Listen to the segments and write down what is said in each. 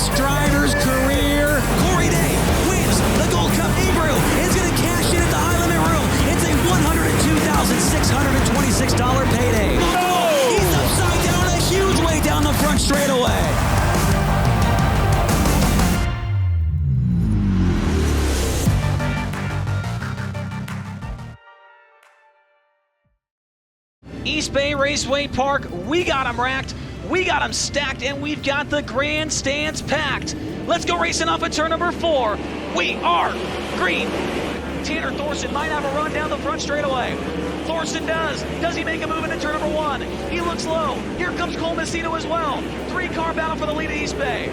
best driver's career. Corey Day wins the Gold Cup. Ebrew is going to cash in at the High Limit Room. It's a $102,626 payday. Oh! He's upside down a huge way down the front straightaway. East Bay Raceway Park, we got them racked, we got them stacked, and we've got the grandstands packed. Let's go racing off at turn number 4. We are green. Tanner Thorson might have a run down the front straightaway. Thorson does. Does he make a move into turn number 1? He looks low. Here comes Cole Messino as well. 3-car battle for the lead at East Bay.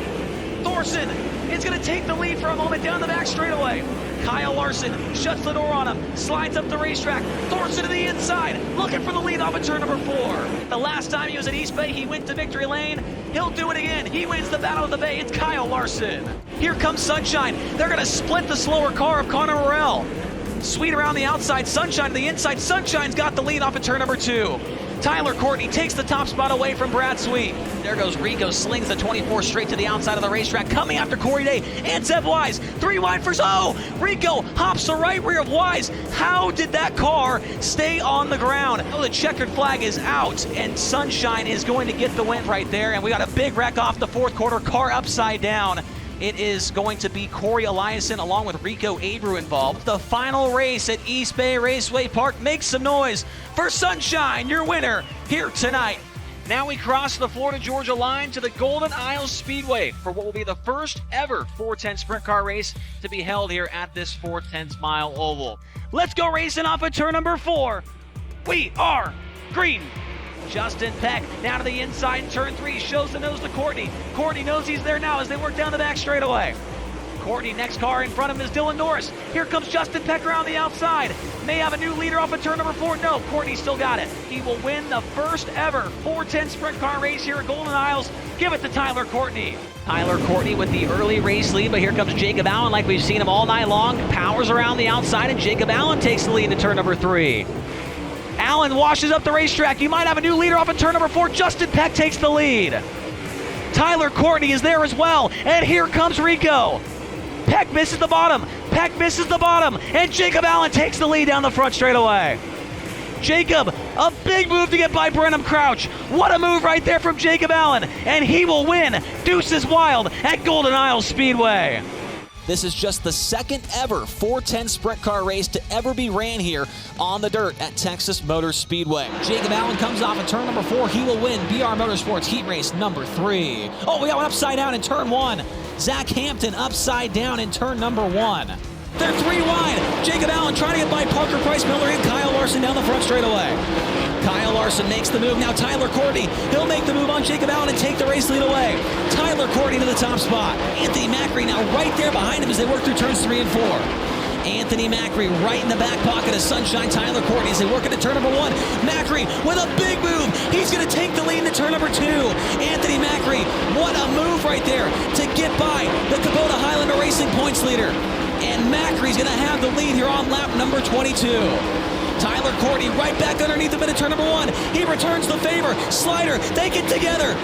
Thorson is going to take the lead for a moment down the back straightaway. Kyle Larson shuts the door on him, slides up the racetrack. Thorson to the inside, looking for the lead off at turn number 4. The last time he was at East Bay, he went to victory lane. He'll do it again. He wins the Battle of the Bay. It's Kyle Larson. Here comes Sunshine. They're going to split the slower car of Connor Morrell. Sweet around the outside, Sunshine to the inside. Sunshine's got the lead off at turn number 2. Tyler Courtney takes the top spot away from Brad Sweet. There goes Rico, slings the 24 straight to the outside of the racetrack, coming after Corey Day and Zev Wise. 3 wide for Rico hops the right rear of Wise. How did that car stay on the ground? Oh, the checkered flag is out, and Sunshine is going to get the win right there. And we got a big wreck off the 4th quarter, car upside down. It is going to be Corey Eliason along with Rico Abreu involved. The final race at East Bay Raceway Park. Make some noise for Sunshine, your winner here tonight. Now we cross the Florida-Georgia line to the Golden Isles Speedway for what will be the first ever 410 sprint car race to be held here at this 4/10 mile oval. Let's go racing off at turn number 4. We are green. Justin Peck down to the inside in turn 3, shows the nose to Courtney. Courtney knows he's there now as they work down the back straightaway. Courtney, next car in front of him is Dylan Norris. Here comes Justin Peck around the outside. May have a new leader off of turn number 4. No, Courtney still got it. He will win the first ever 410 sprint car race here at Golden Isles. Give it to Tyler Courtney. Tyler Courtney with the early race lead, but here comes Jacob Allen like we've seen him all night long. Powers around the outside, and Jacob Allen takes the lead into turn number 3. Allen washes up the racetrack. You might have a new leader off of turn number 4. Justin Peck takes the lead. Tyler Courtney is there as well. And here comes Rico. Peck misses the bottom. Peck misses the bottom. And Jacob Allen takes the lead down the front straightaway. Jacob, a big move to get by Brenham Crouch. What a move right there from Jacob Allen. And he will win Deuces Wild at Golden Isles Speedway. This is just the second ever 410 sprint car race to ever be ran here on the dirt at Texas Motor Speedway. Jacob Allen comes off at turn number 4. He will win BR Motorsports heat race number 3. Oh, we got one upside down in turn 1. Zach Hampton upside down in turn number 1. They're 3 wide. Jacob Allen trying to get by Parker Price Miller and Kyle Larson down the front straightaway. Kyle Larson makes the move. Now Tyler Courtney, he'll make the move on Jacob Allen and take the race lead away. Tyler Courtney to the top spot. Anthony Macri now right there behind him as they work through turns 3 and 4. Anthony Macri right in the back pocket of Sunshine Tyler Courtney as they work into turn number 1. Macri with a big move. He's going to take the lead into turn number 2. Anthony Macri, what a move right there to get by the Kubota High Limit Racing points leader. And Macri's going to have the lead here on lap number 22. Tyler Courtney right back underneath him into turn number 1. He returns the favor. Slider, they get together.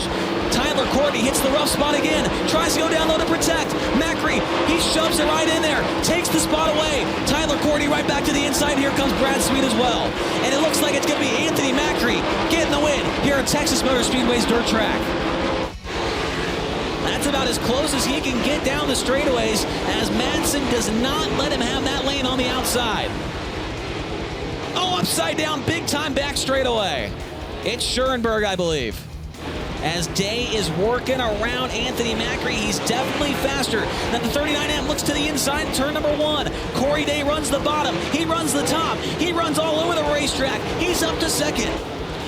Tyler Courtney hits the rough spot again. Tries to go down low to protect. Macri, he shoves it right in there. Takes the spot away. Tyler Courtney right back to the inside. Here comes Brad Sweet as well. And it looks like it's going to be Anthony Macri getting the win here at Texas Motor Speedway's dirt track. That's about as close as he can get down the straightaways as Madsen does not let him have that lane on the outside. Oh, upside down, big time back straightaway. It's Schoenberg, I believe. As Day is working around Anthony Macri, he's definitely faster than the 39M. Looks to the inside, turn number 1. Corey Day runs the bottom. He runs the top. He runs all over the racetrack. He's up to second.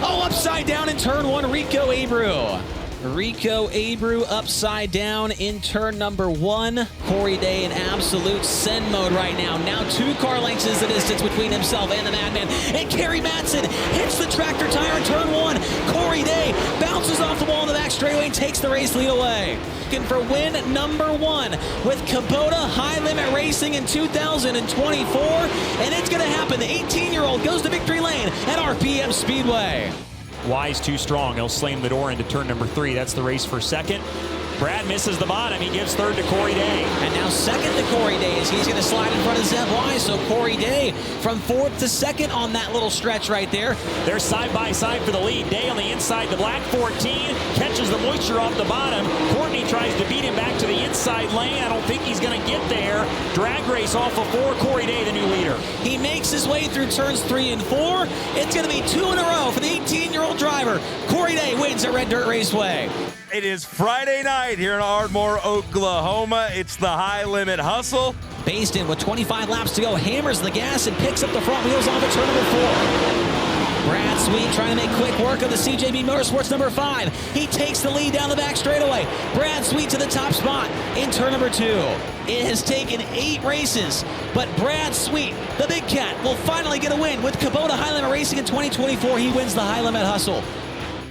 Oh, upside down in turn 1, Rico Abreu. Rico Abreu upside down in turn number 1. Corey Day in absolute send mode right now. Now 2 car lengths is the distance between himself and the Madman. And Kerry Madsen hits the tractor tire in turn 1. Corey Day bounces off the wall in the back straightaway and takes the race lead away. Looking for win number 1 with Kubota High Limit Racing in 2024. And it's going to happen. The 18-year-old goes to victory lane at RPM Speedway. Wise too strong. He'll slam the door into turn number 3. That's the race for second. Brad misses the bottom. He gives third to Corey Day. And now second to Corey Day as he's going to slide in front of Zeb Wise. So Corey Day from fourth to second on that little stretch right there. They're side by side for the lead. Day on the inside, the black 14, catches the moisture off the bottom. Courtney tries to beat him back to the inside lane. I don't think he's going to get there. Drag race off of 4. Corey Day, the new leader. He makes his way through turns 3 and 4. It's going to be 2 in a row for the 18-year-old driver. Corey Day wins at Red Dirt Raceway. It is Friday night here in Ardmore, Oklahoma. It's the High Limit Hustle. Baston with 25 laps to go hammers the gas and picks up the front wheels off of turn number 4. Brad Sweet trying to make quick work of the CJB Motorsports number 5. He takes the lead down the back straightaway. Brad Sweet to the top spot in turn number 2. It has taken 8 races, but Brad Sweet, the big cat, will finally get a win with Kubota High Limit Racing in 2024. He wins the High Limit Hustle.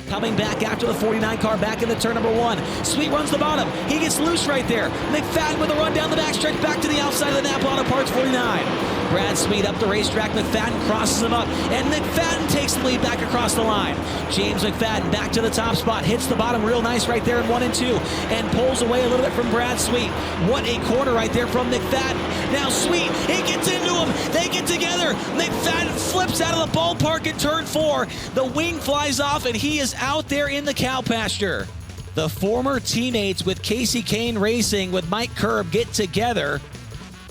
Coming back after the 49 car back into turn number 1. Sweet runs the bottom. He gets loose right there. McFadden with a run down the backstretch back to the outside of the Napa Auto Parts 49. Brad Sweet up the racetrack. McFadden crosses him up, and McFadden takes the lead back across the line. James McFadden back to the top spot. Hits the bottom real nice right there in 1 and 2, and pulls away a little bit from Brad Sweet. What a corner right there from McFadden. Now Sweet, he gets into him. They get together. McFadden flips out of the ballpark in turn 4. The wing flies off, and he is out there in the cow pasture. The former teammates with Casey Kane Racing with Mike Curb get together,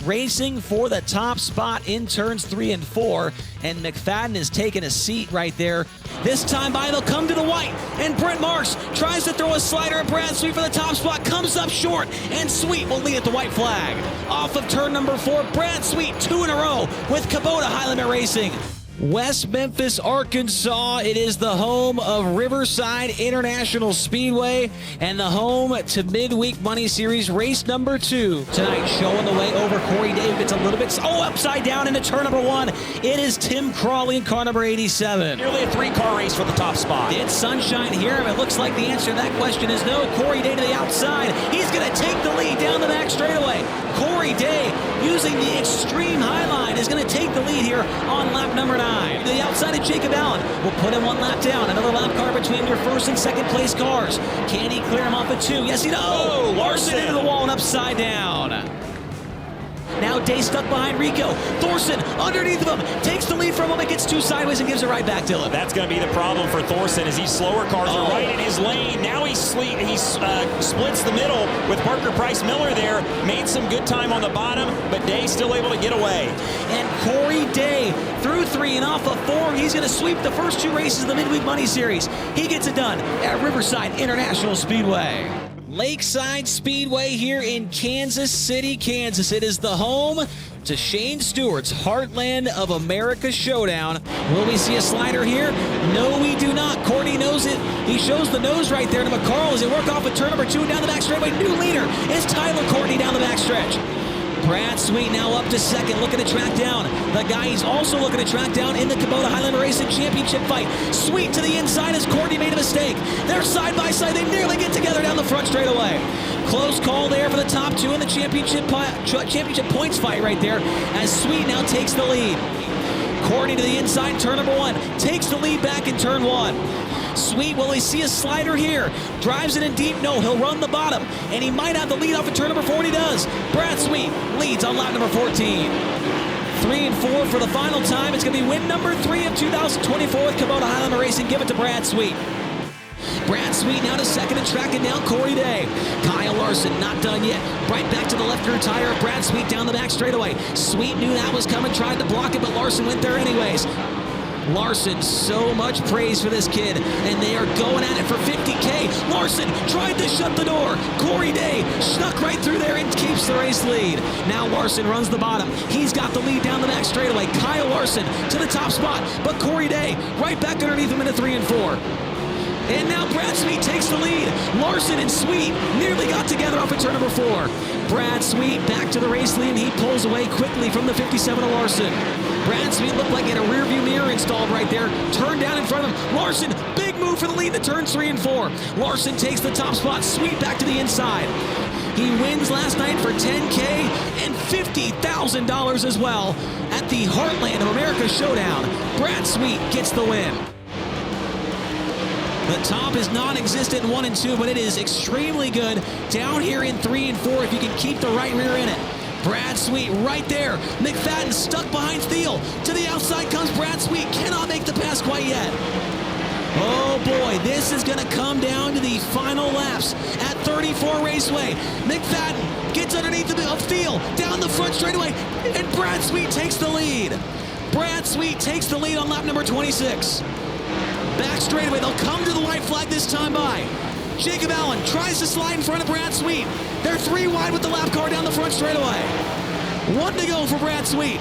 racing for the top spot in turns 3 and 4, and McFadden is taking a seat right there. This time by, they'll come to the white, and Brent Marks tries to throw a slider at Brad Sweet for the top spot, comes up short, and Sweet will lead at the white flag. Off of turn number 4, Brad Sweet 2 in a row with Kubota High Limit Racing. West Memphis, Arkansas. It is the home of Riverside International Speedway and the home to Midweek Money Series race number 2. Tonight showing the way over Corey Day, who gets a little bit, upside down into turn number 1. It is Tim Crawley in car number 87. Nearly a 3-car race for the top spot. It's sunshine here, and it looks like the answer to that question is no. Corey Day to the outside. He's going to take the lead down the back straightaway. Corey Day, using the extreme high line, is going to take the lead here on lap number 9. To the outside of Jacob Allen. Will put him 1 lap down. Another lap car between your first and second place cars. Can he clear him off at 2? Yes, he does. Oh, Larson into the wall and upside down. Now Day stuck behind Rico. Thorson underneath of him. Takes the lead from him. It gets 2 sideways and gives it right back to him. That's going to be the problem for Thorson as these slower cars are right in his lane. Now he splits the middle with Parker Price Miller there. Made some good time on the bottom, but Day still able to get away. And Corey Day through 3 and off of 4. He's going to sweep the first 2 races of the Midweek Money Series. He gets it done at Riverside International Speedway. Lakeside Speedway here in Kansas City, Kansas. It is the home to Shane Stewart's Heartland of America Showdown. Will we see a slider here? No, we do not. Courtney knows it. He shows the nose right there to McCarl as they work off at turn number 2 down the back straightaway. New leader is Tyler Courtney down the back stretch. Brad Sweet now up to second, looking to track down the guy he's also looking to track down in the Kubota High Limit Racing Championship fight. Sweet to the inside as Courtney made a mistake. They're side by side. They nearly get together down the front straightaway. Close call there for the top 2 in the championship points fight right there as Sweet now takes the lead. Courtney to the inside, turn number 1, takes the lead back in turn 1. Sweet, will he see a slider here? Drives it in deep? No, he'll run the bottom, and he might have the lead off of turn number 4, and he does. Brad Sweet leads on lap number 14. 3 and 4 for the final time. It's going to be win number 3 of 2024 with Kubota High Limit Racing. Give it to Brad Sweet. Brad Sweet now to second and tracking down Corey Day. Kyle Larson not done yet. Right back to the left rear tire. Brad Sweet down the back straightaway. Sweet knew that was coming, tried to block it, but Larson went there anyways. Larson, so much praise for this kid, and they are going at it for 50K. Larson tried to shut the door. Corey Day snuck right through there and keeps the race lead. Now Larson runs the bottom. He's got the lead down the back straightaway. Kyle Larson to the top spot, but Corey Day right back underneath him into 3 and 4. And now Brad Sweet takes the lead. Larson and Sweet nearly got together off of turn number 4. Brad Sweet back to the race lead, and he pulls away quickly from the 57 of Larson. Brad Sweet looked like he had a rear view mirror installed right there. Turned down in front of him. Larson, big move for the lead to turns 3 and 4. Larson takes the top spot. Sweet back to the inside. He wins last night for $10K and $50,000 as well at the Heartland of America Showdown. Brad Sweet gets the win. The top is non-existent in 1 and 2, but it is extremely good down here in 3 and 4 if you can keep the right rear in it. Brad Sweet right there. McFadden stuck behind Thiel. To the outside comes Brad Sweet. Cannot make the pass quite yet. Oh boy, this is going to come down to the final laps at 34 Raceway. McFadden gets underneath of Thiel, down the front straightaway, and Brad Sweet takes the lead. Brad Sweet takes the lead on lap number 26. Back straightaway, they'll come to the white flag this time by. Jacob Allen tries to slide in front of Brad Sweet. They're 3 wide with the lap car down the front straightaway. 1 to go for Brad Sweet.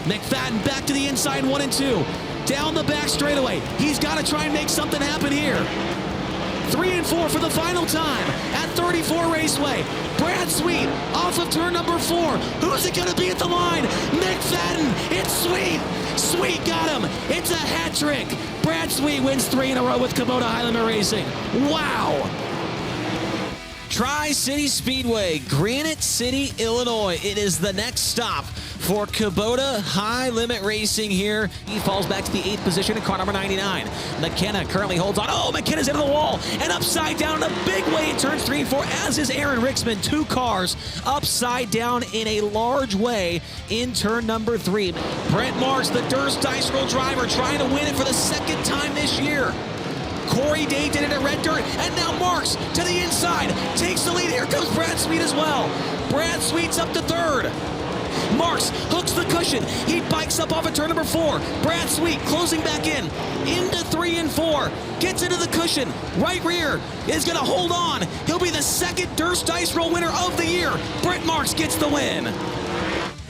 McFadden back to the inside, 1 and 2. Down the back straightaway. He's got to try and make something happen here. 3 and 4 for the final time at 34 Raceway. Brad Sweet off of turn number 4. Who's it going to be at the line? McFadden. It's Sweet. Sweet got him. It's a hat trick. Brad Sweet wins 3 in a row with Kubota High Limit Racing. Wow. Tri-City Speedway, Granite City, Illinois. It is the next stop for Kubota High Limit Racing here. He falls back to the 8th position in car number 99. McKenna currently holds on. Oh, McKenna's into the wall and upside down in a big way in turns 3 and 4, as is Aaron Ricksman. 2 cars upside down in a large way in turn number 3. Brent Marks, the Durst Dice Roll driver, trying to win it for the 2nd time this year. Corey Day did it at Red Dirt, and now Marks to the inside, takes the lead. Here comes Brad Sweet as well. Brad Sweet's up to 3rd. Marks hooks the cushion. He bikes up off of turn number 4. Brad Sweet closing back into 3 and 4. Gets into the cushion. Right rear is going to hold on. He'll be the 2nd Durst Dice Roll winner of the year. Brent Marks gets the win.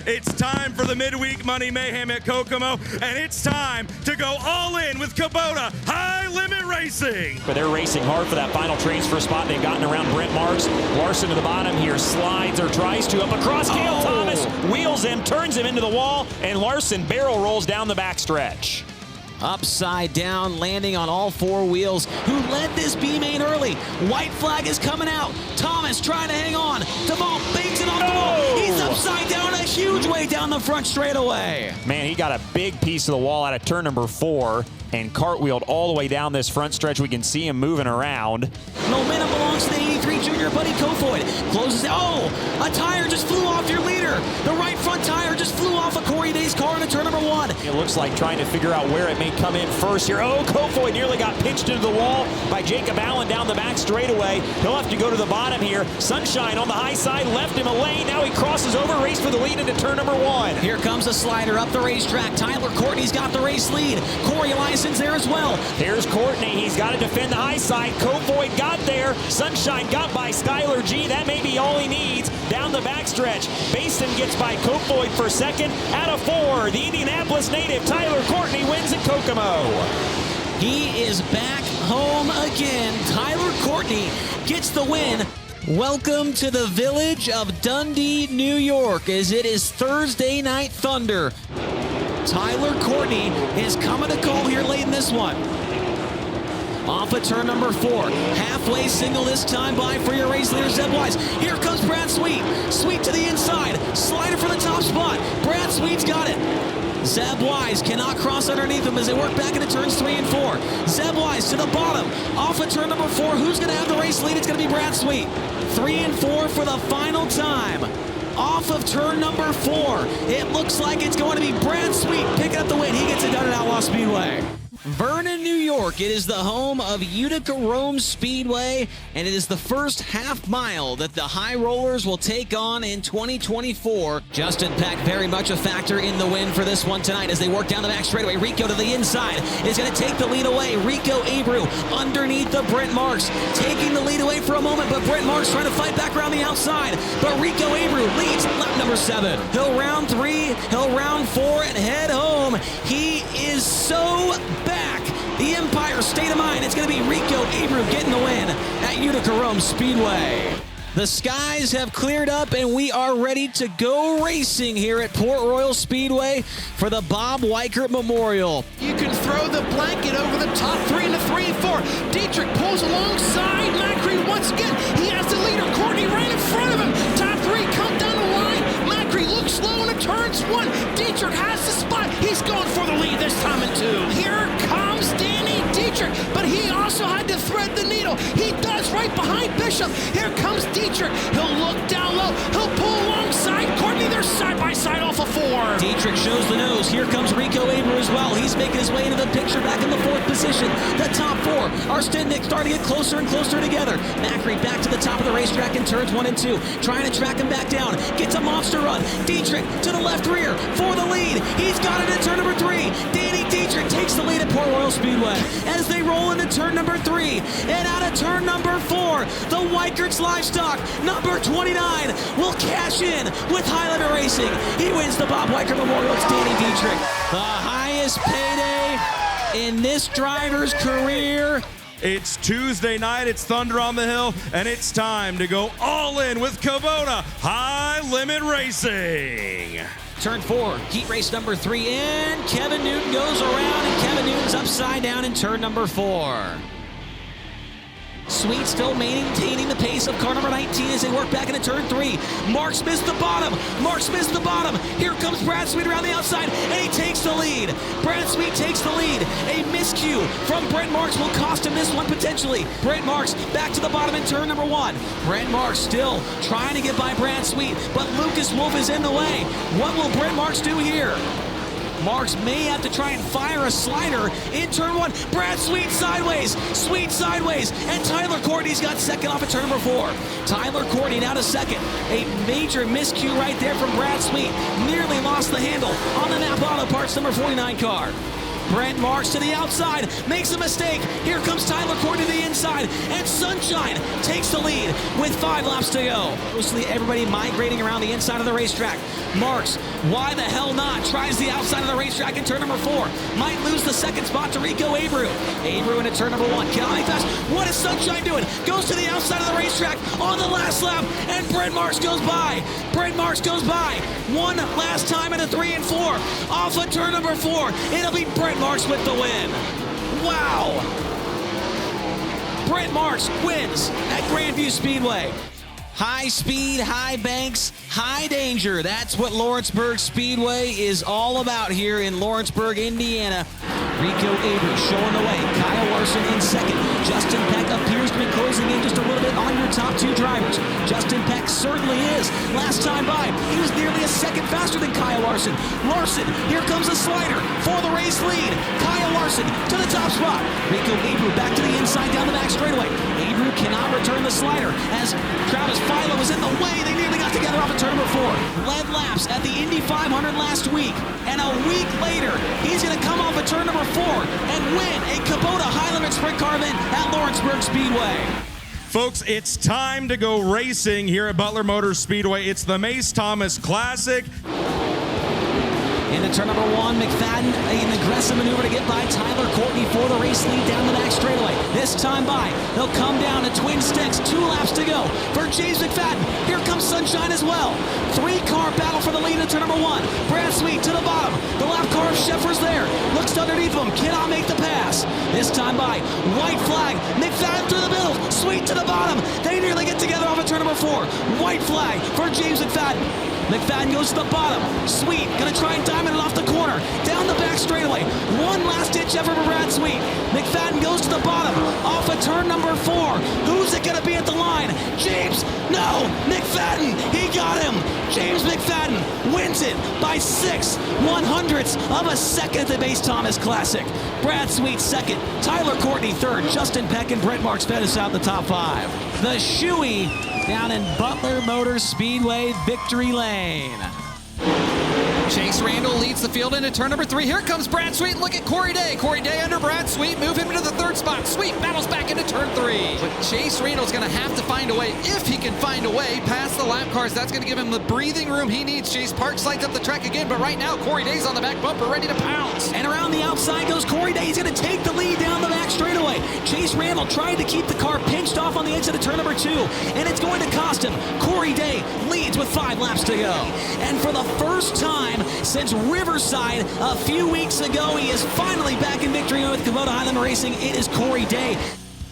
It's time for the midweek Money Mayhem at Kokomo, and it's time to go all in with Kubota High Limit Racing. But they're racing hard for that final transfer spot. They've gotten around Brent Marks. Larson to the bottom here, slides or tries to up across. Cale Thomas wheels him, turns him into the wall, and Larson barrel rolls down the backstretch. Upside down, landing on all 4 wheels. Who led this B-main early? White flag is coming out. Thomas trying to hang on. DeVault bangs it off the wall. He's upside down a huge way down the front straightaway. Man, he got a big piece of the wall out of turn number 4 and cartwheeled all the way down this front stretch. We can see him moving around. Momentum belongs to the 83 junior Buddy Kofoid. Closes. Oh, a tire just flew off your leader. The right front tire just flew off of Corey Day's car into turn number 1. It looks like trying to figure out where it may come in first here. Oh, Kofoid nearly got pinched into the wall by Jacob Allen down the back straightaway. He'll have to go to the bottom here. Sunshine on the high side left him a lane. Now he crosses over, race for the lead into turn number 1. Here comes a slider up the racetrack. Tyler Courtney's got the race lead. Corey Eliason's there as well. There's Courtney. He's got to defend the high side. Kofoid got there. Sunshine got by Skylar G. That may be all he needs down the backstretch. Basin gets by Kofoid for 2nd. Out of 4, the Indianapolis native Tyler Courtney wins at Kokomo. He is back home again. Tyler Courtney gets the win. Welcome to the village of Dundee, New York, as it is Thursday Night Thunder. Tyler Courtney is coming to call here late in this one. Off of turn number 4. Halfway single this time by for your race leader, Zeb Wise. Here comes Brad Sweet. Sweet to the inside. Slider for the top spot. Brad Sweet's got it. Zeb Wise cannot cross underneath him as they work back into turns 3 and 4. Zeb Wise to the bottom. Off of turn number 4. Who's going to have the race lead? It's going to be Brad Sweet. 3 and 4 for the final time. Off of turn number 4. It looks like it's going to be Brad Sweet picking up the win. He gets it done at Outlaw Speedway. Vernon, New York. It is the home of Utica Rome Speedway, and it is the first half mile that the High Rollers will take on in 2024. Justin Peck very much a factor in the win for this one tonight as they work down the back straightaway. Rico to the inside is going to take the lead away. Rico Abreu underneath the Brent Marks, taking the lead away for a moment, but Brent Marks trying to fight back around the outside. But Rico Abreu leads lap number 7. He'll round 3, he'll round 4, and head home. He is so back. The Empire State of Mind. It's going to be Rico Abreu getting the win at Utica Rome Speedway. The skies have cleared up and we are ready to go racing here at Port Royal Speedway for the Bob Weichert Memorial. You can throw the blanket over the top 3 into 3 and 4. Dietrich pulls alongside Macri once again. He has the leader. Courtney right in front of him. Top 3 come down the line. Macri looks slow into turns 1. Dietrich has the spot. He's going for the lead this time in 2. Here comes Danny Dietrich, but he shove. Here comes Dietrich. He'll look down low. He'll pull alongside Courtney. They're side by side off of 4. Dietrich shows the nose. Here comes Rico Abreu as well. He's making his way into the picture back in the 4th position. The top 4 are starting to get closer and closer together. Macri back to the top of the racetrack in turns 1 and 2. Trying to track him back down. Gets a monster run. Dietrich to the left rear for the lead. He's got it in turn number 3. Danny Dietrich takes the lead at Port Royal Speedway as they roll into turn number 3. And out of turn number 4, the Weikert's Livestock, number 29, will cash in with High Limit Racing. He wins the Bob Weikert Memorial. It's Danny Dietrich. The highest payday in this driver's career. It's Tuesday night, it's Thunder on the Hill, and it's time to go all in with Kubota High Limit Racing. Turn 4, heat race number 3, and Kevin Newton goes around, and Kevin Newton's upside down in turn number 4. Sweet still maintaining the pace of car number 19 as they work back into turn 3. Marks missed the bottom. Marks missed the bottom. Here comes Brad Sweet around the outside, and he takes the lead. Brad Sweet takes the lead. A miscue from Brent Marks will cost him this one potentially. Brent Marks back to the bottom in turn number 1. Brent Marks still trying to get by Brad Sweet, but Lucas Wolf is in the way. What will Brent Marks do here? Marks may have to try and fire a slider in turn 1. Brad Sweet sideways, and Tyler Courtney's got second off at turn number 4. Tyler Courtney now to second. A major miscue right there from Brad Sweet. Nearly lost the handle on the Napa Auto Parts number 49 car. Brent Marks to the outside, makes a mistake. Here comes Tyler Courtney to the inside, and Sunshine takes the lead with 5 laps to go. Mostly everybody migrating around the inside of the racetrack. Marks, why the hell not? Tries the outside of the racetrack in turn number 4. Might lose the second spot to Rico Abreu. Abreu into turn number 1. Cannot make fast. What is Sunshine doing? Goes to the outside of the racetrack on the last lap, and Brent Marks goes by. Brent Marks goes by. One last time into 3 and 4. Off of turn number 4. It'll be Brent Marks with the win. Wow. Brent Marks wins at Grandview Speedway. High speed, high banks, high danger. That's what Lawrenceburg Speedway is all about here in Lawrenceburg, Indiana. Rico Abreu showing the way. Kyle Larson in second. Justin Peck appears to be closing in just a little bit on your top 2 drivers. Justin Peck certainly is. Last time by, he was nearly a second faster than Kyle Larson. Larson, here comes a slider for the race lead. Kyle Larson to the top spot. Rico Abreu back to the inside down the back straightaway. Abreu cannot return the slider as Travis Philo was in the way. They nearly got together off of turn number 4. Led laps at the Indy 500 last week, and a week later, he's going to come off of turn number 4 and win a Kubota High Limit Sprint Car event at Lawrenceburg Speedway. Folks, it's time to go racing here at Butler Motors Speedway. It's the Mace Thomas Classic. Into turn number 1, McFadden, an aggressive maneuver to get by Tyler Courtney for the race lead down the back straightaway. This time by, they'll come down to Twin Sticks, 2 laps to go for James McFadden. Here comes Sunshine as well. 3-car battle for the lead in turn number 1. Brad Sweet to the bottom. The lap car of Sheffer's there. Looks underneath him, cannot make the pass. This time by, white flag, McFadden through the middle, Sweet to the bottom. They nearly get together off of turn number 4. White flag for James McFadden. McFadden goes to the bottom. Sweet gonna try and diamond it off the corner. Down the back straightaway. One last ditch effort for Brad Sweet. McFadden goes to the bottom. Off of turn number 4. Who's it gonna be at the line? James. No. McFadden. He got him. James McFadden wins it by 6/100ths of a second at the Mace Thomas Classic. Brad Sweet second. Tyler Courtney third. Justin Peck and Brent Marks finish out in the top 5. The Shoey down in Butler Motors Speedway Victory Lane. Chase Randall leads the field into turn number 3. Here comes Brad Sweet. Look at Corey Day. Corey Day under Brad Sweet. Move him into the 3rd spot. Sweet battles back into turn 3. But Chase Randall's going to have to find a way, if he can find a way, past the lap cars. That's going to give him the breathing room he needs. Chase Parks lights up the track again, but right now Corey Day's on the back bumper, ready to pounce. And around the outside goes Corey Day. He's going to take the lead down the back straightaway. Chase Randall trying to keep the car pinched off on the exit of turn number 2, and it's going to cost him. Corey Day leads with 5 laps to go. And for the first time since Riverside a few weeks ago, he is finally back in victory with Kubota High Limit Racing. It is Corey Day.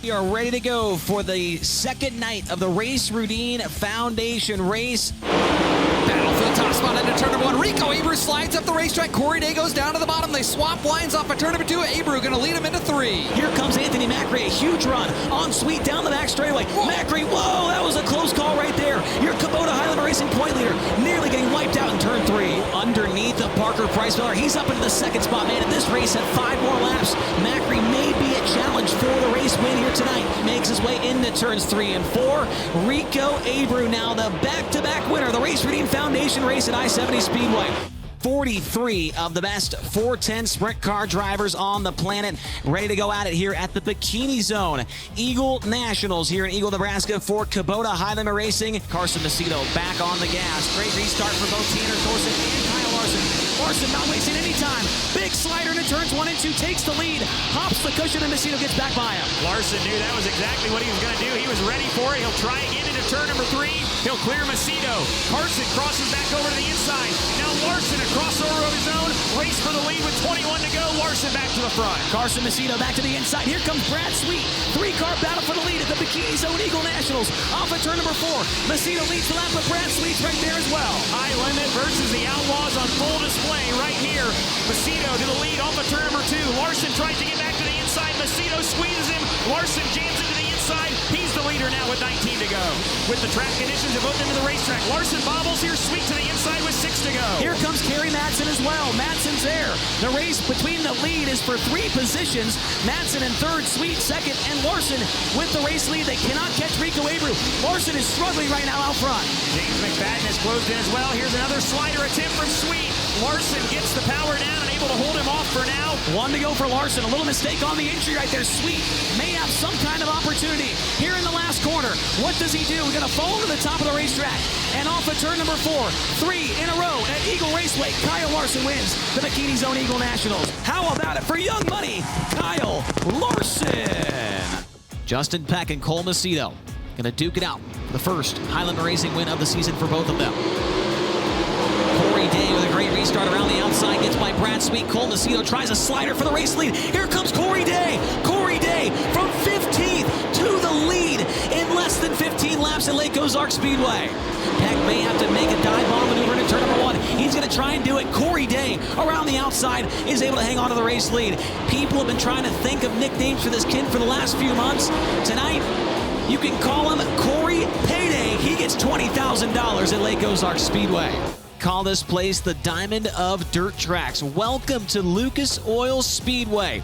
We are ready to go for the second night of the Race Routine Foundation race. Battle for the top spot into turn number one. Rico Abreu slides up the racetrack. Corey Day goes down to the bottom. They swap lines off of turn number 2. Abreu going to lead him into 3. Here comes Anthony Macri, a huge run on sweet down the back straightaway. Macri, whoa, that was a close call right there. Your Kubota High Limit Racing point leader nearly getting wiped out in turn 3. Underneath of Parker Price-Miller, he's up into the second spot, man. In this race at 5 more laps, Macri may be a challenge for the race win here tonight. Makes his way into turns 3 and 4. Rico Abreu now the back-to-back winner of the Race Redeem Foundation race at I-70 Speedway. 43 of the best 410 sprint car drivers on the planet ready to go at it here at the Bikini Zone. Eagle Nationals here in Eagle, Nebraska for Kubota High Limit Racing. Carson Macedo back on the gas. Great restart for both Tanner Thorson and Kyle Larson. Larson not wasting any time. Big slider into turns 1 and 2, takes the lead, hops the cushion, and Macedo gets back by him. Larson knew that was exactly what he was going to do. He was ready for it. He'll try again into turn number 3. He'll clear Macedo. Carson crosses back over to the inside. Now Larson, a crossover of his own. Race for the lead with 21 to go. Larson back to the front. Carson Macedo back to the inside. Here comes Brad Sweet. 3-car battle for the lead at the Bikini Zone Eagle Nationals. Off at turn number 4. Macedo leads the lap, but Brad Sweet's right there as well. High Limit versus the Outlaws on full display right here. Macedo to the lead off of turn number 2. Larson tries to get back to the inside. Macedo squeezes him. Larson jams into the inside. He's the leader now with 19 to go. With the track conditions of both into the racetrack. Larson bobbles here. Sweet to the inside with 6 to go. Here comes Kerry Madsen as well. Madsen's there. The race between the lead is for 3 positions. Madsen in 3rd, Sweet 2nd, and Larson with the race lead. They cannot catch Rico Abreu. Larson is struggling right now out front. James McFadden has closed in as well. Here's another slider attempt from Sweet. Larson gets the power down and able to hold him off for now. 1 to go for Larson. A little mistake on the entry right there. Sweet may have some kind of opportunity here in the last corner. What does he do? We're going to fall to the top of the racetrack. And off of turn number 4, 3 in a row at Eagle Raceway. Kyle Larson wins the Bikini Zone Eagle Nationals. How about it for Young Money, Kyle Larson? Justin Peck and Cole Macedo going to duke it out for the first High Limit Racing win of the season for both of them. Corey Day with a great restart around the outside, gets by Brad Sweet. Cole Macedo tries a slider for the race lead. Here comes Corey Day. Corey Day from 15th to the lead in less than 15 laps at Lake Ozark Speedway. Peck may have to make a dive bomb maneuver into turn number 1. He's going to try and do it. Corey Day around the outside is able to hang on to the race lead. People have been trying to think of nicknames for this kid for the last few months. Tonight, you can call him Corey Payday. He gets $20,000 at Lake Ozark Speedway. Call this place the Diamond of Dirt Tracks. Welcome to Lucas Oil Speedway.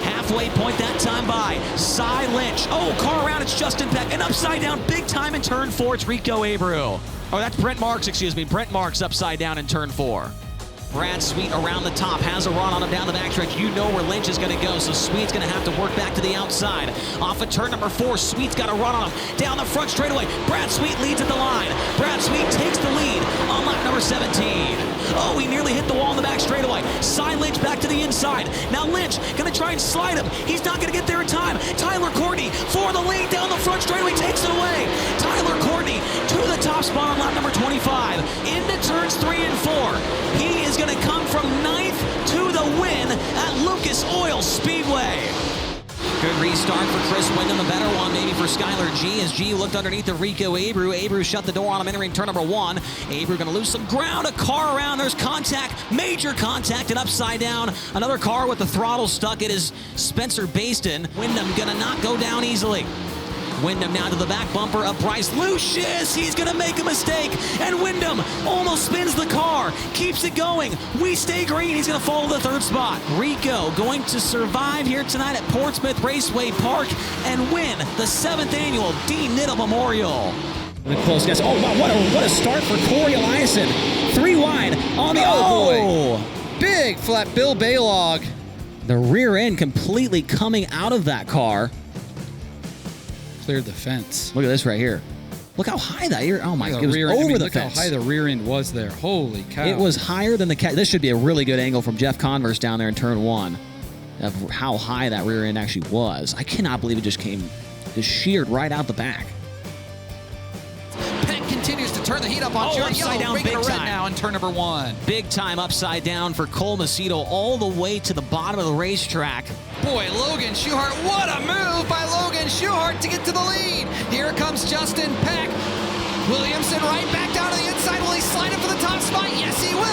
Halfway point that time by Cy Lynch. Oh, car around, it's Justin Peck. And upside down, big time in turn 4, it's Rico Abreu. Oh, that's Brent Marks, excuse me. Brent Marks upside down in turn 4. Brad Sweet around the top, has a run on him down the backstretch. You know where Lynch is going to go, so Sweet's going to have to work back to the outside. Off of turn number 4, Sweet's got a run on him down the front straightaway. Brad Sweet leads at the line. Brad Sweet takes the lead on lap number 17. Oh, he nearly hit the wall in the back straightaway. Cy Lynch back to the inside. Now Lynch going to try and slide him. He's not going to get there in time. Tyler Courtney for the lead down the front straightaway, takes it away. Tyler Courtney to the top spot on lap number 25. Into turns 3 and 4. He is going to come from 9th to the win at Lucas Oil Speedway. Good restart for Chris Windham, a better one maybe for Skylar G, as G looked underneath of Rico Abreu. Abreu shut the door on him entering turn number 1. Abreu going to lose some ground, a car around, there's contact, major contact, and upside down. Another car with the throttle stuck, it is Spencer Baston. Windham going to not go down easily. Windham now to the back bumper of Bryce Lucius. He's going to make a mistake, and Windham almost spins the car, keeps it going. We stay green. He's going to fall to the 3rd spot. Rico going to survive here tonight at Portsmouth Raceway Park and win the 7th annual Dean Nittle Memorial. The close guess. Oh, wow, what a start for Corey Eliason. 3 wide on the... Oh, boy. Big flat Bill Baylog. The rear end completely coming out of that car. Cleared the fence. Look at this right here. Look how high that ear. Oh my God, it was over the fence. Look how high the rear end was there. Holy cow. It was higher than the cat. This should be a really good angle from Jeff Converse down there in turn 1 of how high that rear end actually was. I cannot believe it just sheared right out the back. Peck continues to turn the heat up on Jerry upside Yellow, down, big red time. now in turn number 1. Big time upside down for Cole Macedo all the way to the bottom of the racetrack. Boy, Logan Schuchart, what a move by Logan Schuchart to get to the lead. Here comes Justin Peck. Williamson right back down to the inside. Will he slide it for the top spot? Yes, he will.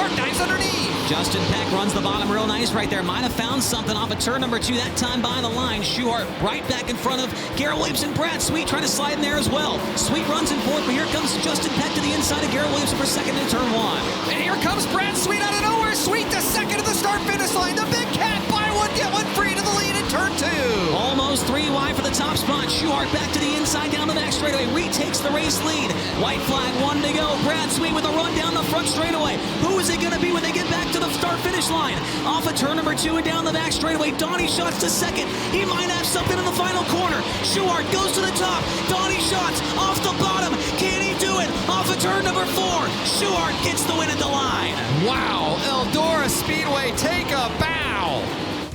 Park dives underneath. Justin Peck runs the bottom real nice right there. Might have found something off of turn number 2. That time by the line. Schuhart right back in front of Garrett Williamson. Brad Sweet trying to slide in there as well. Sweet runs in fourth, but here comes Justin Peck to the inside of Garrett Williamson for second in turn 1. And here comes Brad Sweet out of nowhere. Sweet to second to the start-finish line. The big cat, buy one, get one free to the lead in turn 2. Almost 3 wide for the top spot. Schuhart back to the inside, down the back straightaway. Retakes the race lead. White flag, 1 to go. Brad Sweet with a run down the front straightaway. Who is it going to be when they get back to the start-finish line? Off of turn number 2 and down the back straightaway. Donnie Schatz to second. He might have something in the final corner. Schuhart goes to the top. Donnie Schatz off the bottom. Can he do it? Off of turn number 4. Schuhart gets the win at the line. Wow, Eldora Speedway, take a bow.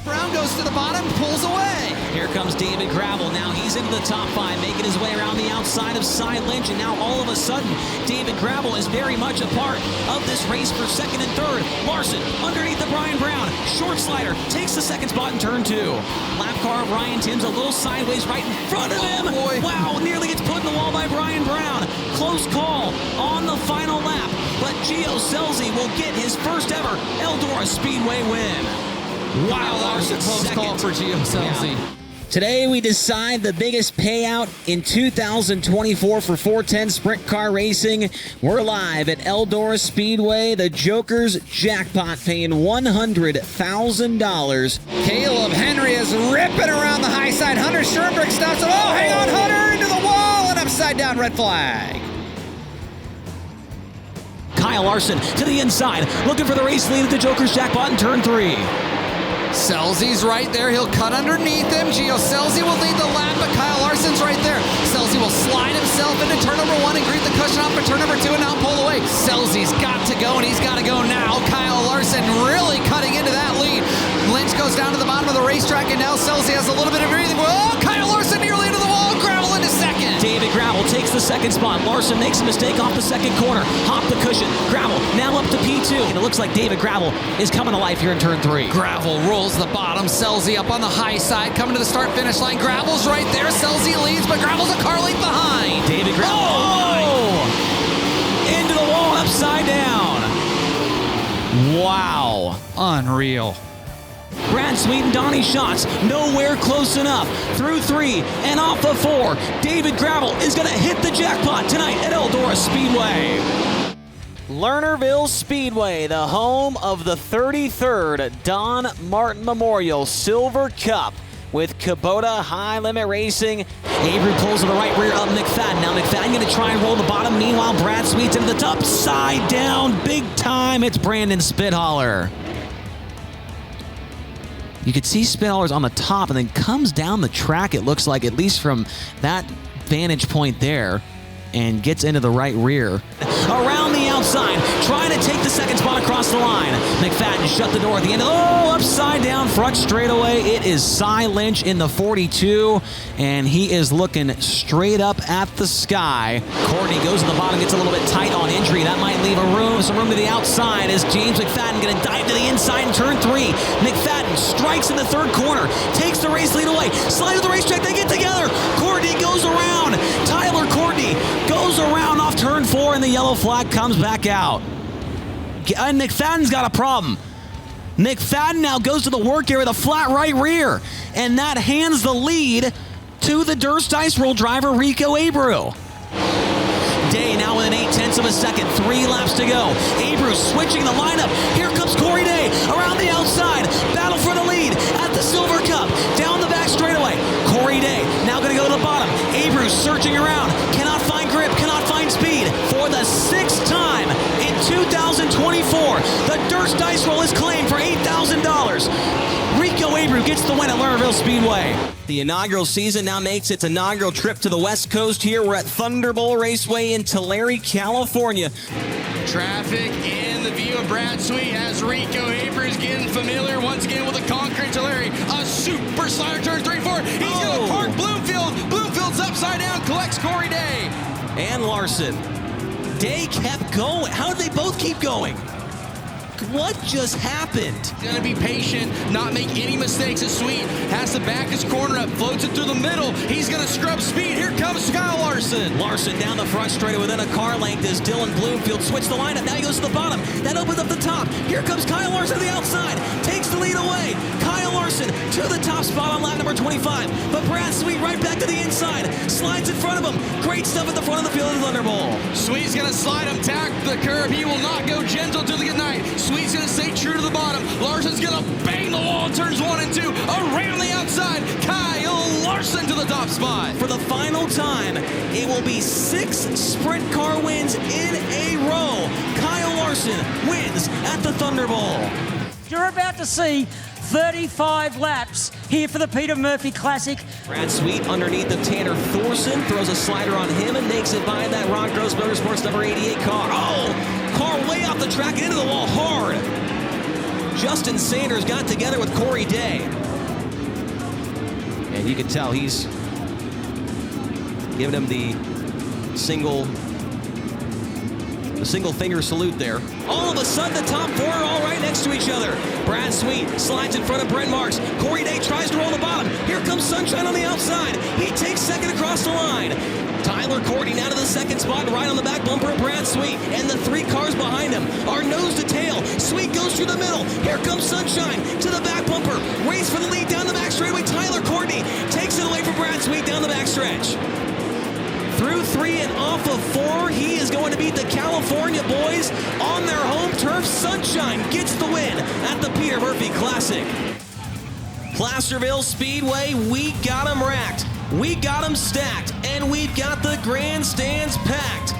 Brown goes to the bottom, pulls away. Here comes David Gravel. Now he's into the top 5, making his way around the outside of Cy Lynch. And now all of a sudden, David Gravel is very much a part of this race for second and third. Larson underneath the Brian Brown. Short slider takes the second spot in turn 2. Lap car of Ryan Timms a little sideways right in front of him. Boy. Wow, nearly gets put in the wall by Brian Brown. Close call on the final lap. But Gio Scelzi will get his first ever Eldora Speedway win. Wow, that was a close call for Gio Scelzi. Yeah. Today we decide the biggest payout in 2024 for 410 Sprint Car Racing. We're live at Eldora Speedway. The Joker's jackpot paying $100,000. Caleb Henry is ripping around the high side. Hunter Schoenberg stops him. Oh, hang on, Hunter, into the wall and upside down, red flag. Kyle Larson to the inside, looking for the race lead at the Joker's jackpot in turn 3. Scelzi's right there. He'll cut underneath him. Gio Scelzi will lead the lap, but Kyle Larson's right there. Scelzi will slide himself into turn number 1 and greet the cushion off for turn number 2 and now pull away. Scelzi's got to go, and he's got to go now. Kyle Larson really cutting into that lead. Lynch goes down to the bottom of the racetrack, and now Scelzi has a little bit of breathing. Oh, Kyle Larson nearly into the wall. Gravel into second. David Gravel takes the second spot. Larson makes a mistake off the second corner. Hop the cushion. Gravel now up to P2. And it looks like David Gravel is coming to life here in turn 3. Gravel rolls the bottom. Scelzi up on the high side, coming to the start-finish line. Gravel's right there. Scelzi leads, but Gravel's a car length behind. David Gravel. Oh! Into the wall, upside down. Wow. Unreal. Brad Sweet and Donnie Schatz nowhere close enough. Through 3 and off of 4. David Gravel is going to hit the jackpot tonight at Eldora Speedway. Lernerville Speedway, the home of the 33rd Don Martin Memorial Silver Cup with Kubota High Limit Racing. Avery pulls to the right rear of McFadden. Now McFadden going to try and roll the bottom. Meanwhile, Brad Sweet's into the top, side down, big time. It's Brandon Spithaler. You could see Spithaler's on the top and then comes down the track, it looks like, at least from that vantage point there, and gets into the right rear. Around the outside, trying to take the second spot across the line. McFadden shut the door at the end. Oh, upside down front straightaway. It is Cy Lynch in the 42, and he is looking straight up at the sky. Courtney goes to the bottom, gets a little bit tight on entry. That might leave some room to the outside as James McFadden going to dive to the inside in turn 3. McFadden strikes in the third corner, takes the race lead away, slides to the racetrack, they get together. Courtney goes around. Tyler Courtney goes around off turn 4, and the yellow flag comes back out. And McFadden's got a problem. McFadden now goes to the work area with a flat right rear, and that hands the lead to the Durst Ice Roll driver, Rico Abreu. Day now with an 0.8 of a second, 3 laps to go. Abreu switching the lineup. Here comes Corey Day around the outside. Battle for the lead at the Silver Cup. Down the back straightaway. Corey Day now going to go to the bottom. Abreu searching around. Cannot find grip, cannot find speed. For the 6th time in 2024, the Durst Dice Roll is claimed for $8,000. Rico Abreu gets the win at Lernerville Speedway. The inaugural season now makes its inaugural trip to the West Coast here. We're at Thunderbolt Raceway in Tulare, California. Traffic in the view of Brad Sweet as Rico Abreu is getting familiar once again with the concrete Tulare. A super slider turn 3-4. He's going to park Bloomfield. Bloomfield's upside down, collects Corey Day. And Larson. Day kept going. How did they both keep going? what just happened? He's gonna be patient, not make any mistakes. As Sweet has to back his corner up, floats it through the middle. He's gonna scrub speed. Here comes Kyle Larson. Larson down the front straight within a car length as Dylan Bloomfield switched the lineup. Now he goes to the bottom. That opens up the top. Here comes Kyle Larson to the outside. Takes the lead away. Kyle Larson to the top spot on lap number 25. But Brad Sweet right back to the inside. Slides in front of him. Great stuff at the front of the field of the Thunderbolt. Sweet's gonna slide him, tack the curb. He will not go gentle till the good night. Sweet's gonna stay true to the bottom. Larson's gonna bang the wall, turns 1 and 2. Around the outside, Kyle Larson to the top spot. For the final time, it will be 6 sprint car wins in a row. Kyle Larson wins at the Thunderbolt. You're about to see 35 laps here for the Peter Murphy Classic. Brad Sweet underneath of Tanner Thorson, throws a slider on him and makes it by that Ron Gross Motorsports number 88 car. Oh, car way off the track and into the wall hard. Justin Sanders got together with Corey Day. And you can tell he's giving him the single finger salute there. All of a sudden, the top 4 are all right next to each other. Brad Sweet slides in front of Brent Marks. Corey Day tries to roll the bottom. Here comes Sunshine on the outside. He takes second across the line. Tyler Courtney now to the second spot, right on the back bumper of Brad Sweet. And the 3 cars behind him are nose to tail. Sweet goes through the middle. Here comes Sunshine to the back bumper. Race for the lead down the back straightaway. Tyler Courtney takes it away from Brad Sweet down the back stretch. Through 3 and off of 4, he is going to beat the California boys on their home turf. Sunshine gets the win at the Peter Murphy Classic. Placerville Speedway, we got them racked, we got them stacked, and we've got the grandstands packed.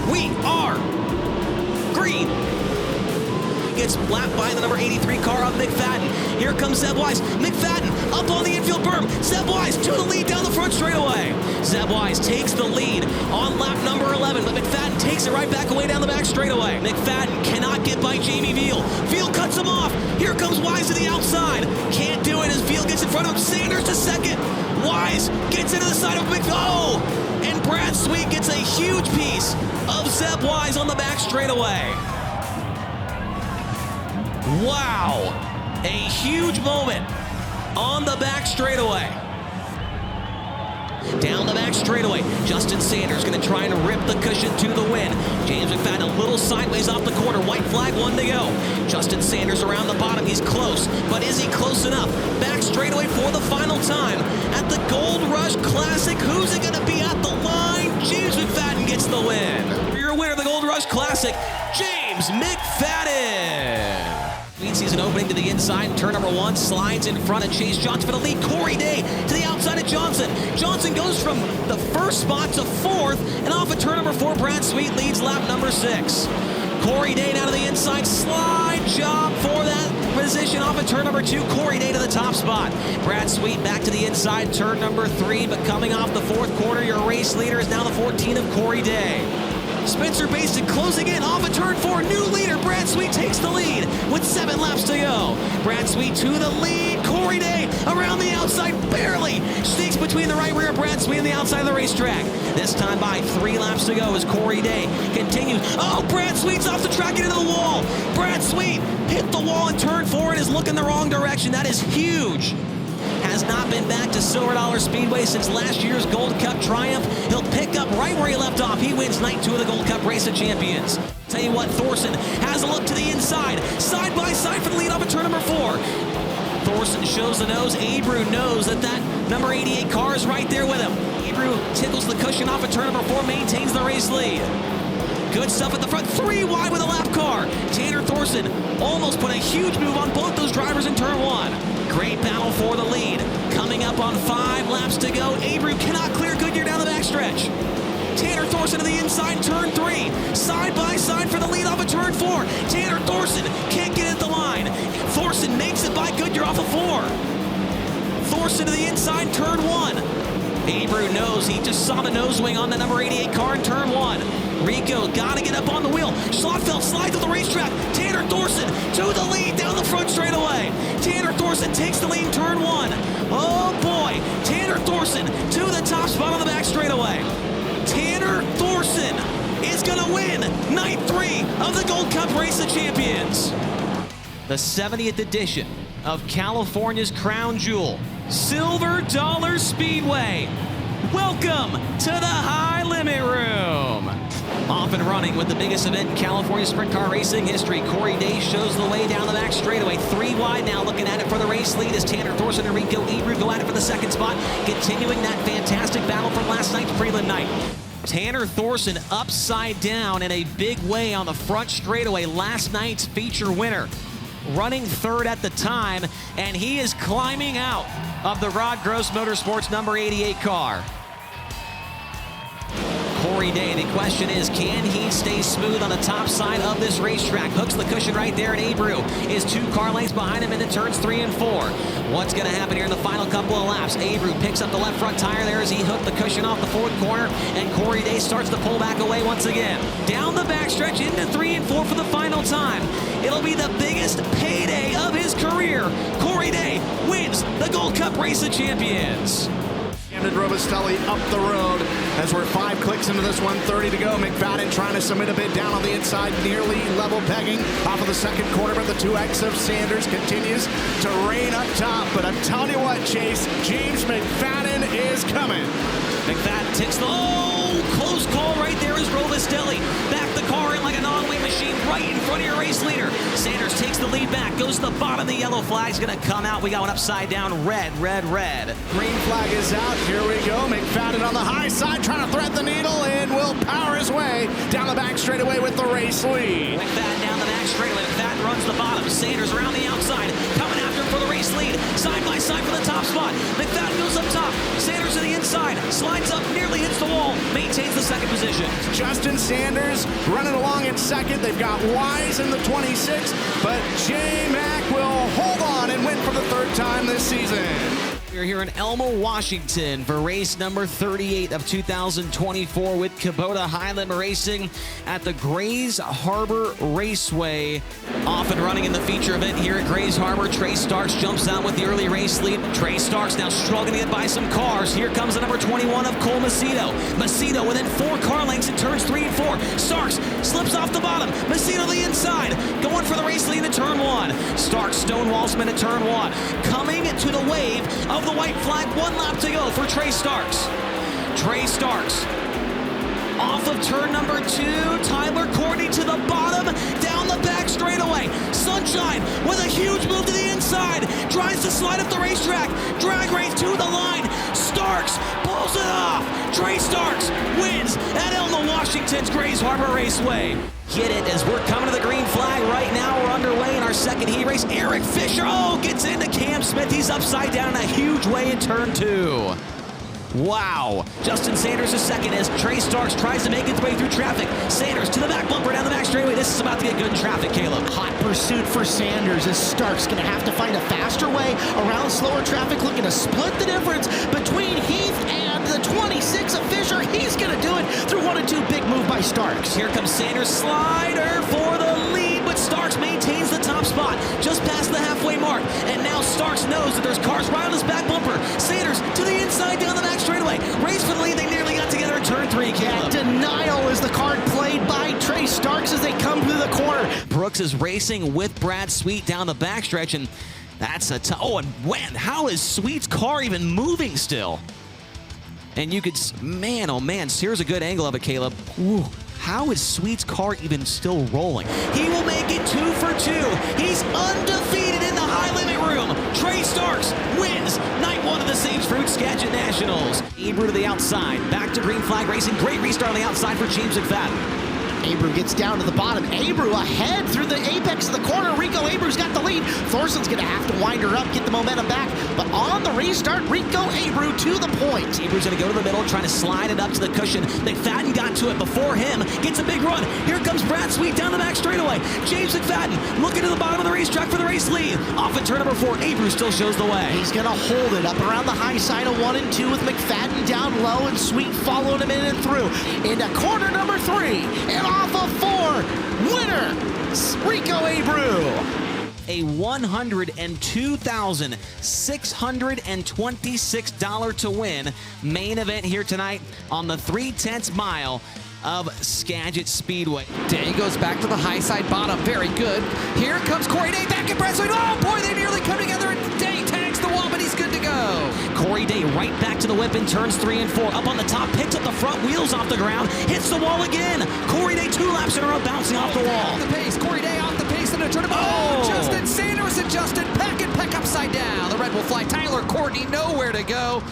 We are green. Gets lapped by the number 83 car of McFadden. Here comes Zeb Wise. McFadden up on the infield berm. Zeb Wise to the lead down the front straightaway. Zeb Wise takes the lead on lap number 11, but McFadden takes it right back away down the back straightaway. McFadden cannot get by Jamie Veal. Veal cuts him off. Here comes Wise to the outside. Can't do it as Veal gets in front of him. Sanders to second. Wise gets into the side of McFadden. Oh! And Brad Sweet gets a huge piece of Zeb Wise on the back straightaway. Wow, a huge moment on the back straightaway. Down the back straightaway, Justin Sanders going to try and rip the cushion to the win. James McFadden a little sideways off the corner, white flag, 1 to go. Justin Sanders around the bottom, he's close, but is he close enough? Back straightaway for the final time at the Gold Rush Classic. Who's it going to be at the line? James McFadden gets the win. For your winner of the Gold Rush Classic, James McFadden. Lead season opening to the inside, turn number 1, slides in front of Chase Johnson for the lead. Corey Day to the outside of Johnson. Johnson goes from the first spot to 4th, and off of turn number 4, Brad Sweet leads lap number 6. Corey Day now to the inside, slide job for that position off of turn number 2. Corey Day to the top spot. Brad Sweet back to the inside, turn number 3, but coming off the 4th quarter, your race leader is now the 14 of Corey Day. Spencer Basin closing in off of turn 4. New leader, Brad Sweet takes the lead with 7 laps to go. Brad Sweet to the lead. Corey Day around the outside, barely sneaks between the right rear of Brad Sweet and the outside of the racetrack. This time by 3 laps to go as Corey Day continues. Oh, Brad Sweet's off the track and into the wall. Brad Sweet hit the wall in turn 4 and is looking the wrong direction. That is huge. Has not been back to Silver Dollar Speedway since last year's Gold Cup triumph. He'll pick up right where he left off. He wins night 2 of the Gold Cup Race of Champions. Tell you what, Thorson has a look to the inside. Side by side for the lead off of turn number 4. Thorson shows the nose. Abreu knows that number 88 car is right there with him. Abreu tickles the cushion off of turn number 4, maintains the race lead. Good stuff at the front, 3 wide with a lap car. Tanner Thorson almost put a huge move on both those drivers in turn 1. Great battle for the lead. Coming up on 5 laps to go. Abreu cannot clear Goodyear down the backstretch. Tanner Thorson to the inside, turn 3. Side by side for the lead off of turn 4. Tanner Thorson can't get at the line. Thorson makes it by Goodyear off of 4. Thorson to the inside, turn 1. Abreu knows, he just saw the nose wing on the number 88 car in turn 1. Rico got to get up on the wheel. Schlotfeld slides to the racetrack. Tanner Thorson to the lead down the front straightaway. Tanner Thorson takes the lead in turn 1. Oh boy, Tanner Thorson to the top spot on the back straightaway. Tanner Thorson is going to win night 3 of the Gold Cup Race of Champions. the 70th edition of California's crown jewel, Silver Dollar Speedway. Welcome to the High Limit Room. Off and running with the biggest event in California sprint car racing history. Corey Day shows the way down the back straightaway. 3 wide now, looking at it for the race lead as Tanner Thorson and Rico Ebru go at it for the second spot, continuing that fantastic battle from last night's prelim night. Tanner Thorson upside down in a big way on the front straightaway, last night's feature winner. Running third at the time, and he is climbing out of the Rod Gross Motorsports number 88 car. Corey Day, the question is, can he stay smooth on the top side of this racetrack? Hooks the cushion right there, and Ebru is 2 car lengths behind him into turns 3 and 4. What's going to happen here in the final couple of laps? Ebru picks up the left front tire there as he hooked the cushion off the fourth corner, and Corey Day starts to pull back away once again. Down the backstretch into 3 and 4 for the final time. It'll be the biggest payday of his career. Corey Day wins the Gold Cup Race of Champions. Camden Robustelli up the road as we're 5 clicks into this one, 30 to go. McFadden trying to submit a bit down on the inside, nearly level pegging off of the second corner, but the 2X of Sanders continues to reign up top. But I'm telling you what, Chase, James McFadden is coming. McFadden takes the, close call right there is Robustelli. Back the car in like a non-weight machine right in front of your race leader. Sanders takes the lead back, goes to the bottom. The yellow flag's gonna come out. We got one upside down, red, red, red. Green flag is out, here we go. McFadden on the high side trying to thread the needle and will power his way down the back straightaway with the race lead. McFadden down the back straightaway. McFadden runs the bottom. Sanders around the outside, coming after him for the race lead. Side by side for the top spot. McFadden goes up top. Sanders to the inside, slides up, nearly hits the wall, maintains the second position. Justin Sanders running along in second. They've got Wise in the 26, but J-Mac will hold on and win for the 3rd time this season. We're here in Elmo, Washington for race number 38 of 2024 with Kubota High Limit Racing at the Grays Harbor Raceway. Off and running in the feature event here at Grays Harbor. Trey Starks jumps out with the early race lead. Trey Starks now struggling to get by some cars. Here comes the number 21 of Cole Macedo. Macedo within 4 car lengths in turns 3 and 4. Starks slips off the bottom. Macedo the inside, going for the race lead in turn 1. Starks stonewalls him into turn 1. Coming to the wave of the white flag, 1 lap to go for Trey Starks. Trey Starks off of turn number 2. Tyler Courtney to the bottom, down the back straightaway. Sunshine with a huge move to the inside, tries to slide up the racetrack. Drag race to the line. Starks pulls it off. Trey Starks wins at Elmo, Washington's Grays Harbor Raceway. Get it as we're coming to the green flag right now. We're underway in our second heat race. Eric Fisher, gets into Cam Smith. He's upside down in a huge way in turn 2. Wow. Justin Sanders is second as Trey Starks tries to make his way through traffic. Sanders to the back bumper down the back straightaway. This is about to get good in traffic, Caleb. Hot pursuit for Sanders as Starks going to have to find a faster way around slower traffic, looking to split the difference between Heath and the 26 of Fisher. He's going to do it through 1 and 2. Big move by Starks. Here comes Sanders, slider for the lead, but Starks maintains the top spot just past the halfway mark. And now Starks knows that there's cars right on his back bumper. Sanders to the inside down the back straightaway. Race for the lead. They nearly got together in turn 3, Caleb. Denial is the card played by Trey Starks as they come through the corner. Brooks is racing with Brad Sweet down the backstretch, and that's a and when? How is Sweet's car even moving still? And you could, man, oh man, here's a good angle of it, Caleb. Ooh. How is Sweet's car even still rolling? He will make it 2 for 2. He's undefeated in the High Limit Room. Trey Starks wins night 1 of the Sage Fruit Skagit Nationals. Ebru to the outside, back to green flag racing. Great restart on the outside for James McFadden. Ebru gets down to the bottom. Ebru ahead through the apex of the corner. Rico Ebru's got the lead. Thorson's going to have to wind her up, get the momentum back. But on the restart, Rico Ebru to the point. Ebru's going to go to the middle, trying to slide it up to the cushion. McFadden got to it before him. Gets a big run. Here comes Brad Sweet down the back straightaway. James McFadden looking to the bottom of the racetrack for the race lead. Off at turn number 4. Ebru still shows the way. He's going to hold it up around the high side of 1 and 2 with McFadden down low and Sweet following him in and through. Into corner number 3 and off of 4. Winner, Rico Ebru. A $102,626 to win main event here tonight on the 3/10 mile of Skagit Speedway. Day goes back to the high side bottom. Very good. Here comes Corey Day back at Brad Sweet. Oh boy, they nearly come together, and Day tags the wall, but he's good to go. Corey Day right back to the whip in turns 3 and 4. Up on the top, picks up the front wheels off the ground, hits the wall again. Corey Day 2 laps in a row, bouncing off the wall. Off the pace. Corey Day off the pace in a turn. Oh, Justin Sanders and Justin Peck, and Peck upside down. The red will fly. Tyler Courtney nowhere to go.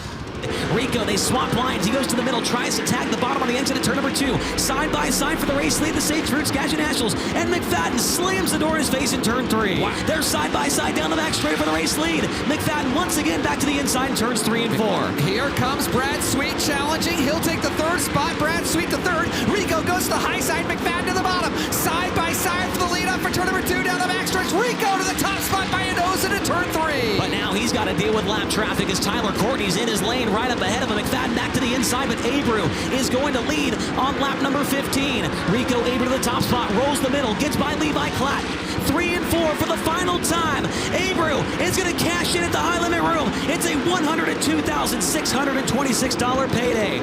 Rico, they swap lines. He goes to the middle, tries to tag the bottom on the exit at turn number 2. Side by side for the race lead, the Sage Fruit Skagit Nationals. And McFadden slams the door in his face in turn 3. Wow. They're side by side down the back straight for the race lead. McFadden once again back to the inside in turns 3 and 4. Here comes Brad Sweet challenging. He'll take the 3rd spot. Brad Sweet the 3rd. Rico goes to the high side. McFadden to the bottom. Side by side for the lead up for turn number 2 down the back stretch. Rico to the top spot by a nose into turn 3. But now he's got to deal with lap traffic as Tyler Courtney's in his lane right up ahead of him. McFadden back to the inside, but Abreu is going to lead on lap number 15. Rico Abreu to the top spot, rolls the middle, gets by Levi Klatt. 3 and 4 for the final time. Abreu is going to cash in at the high limit room. It's a $102,626 payday.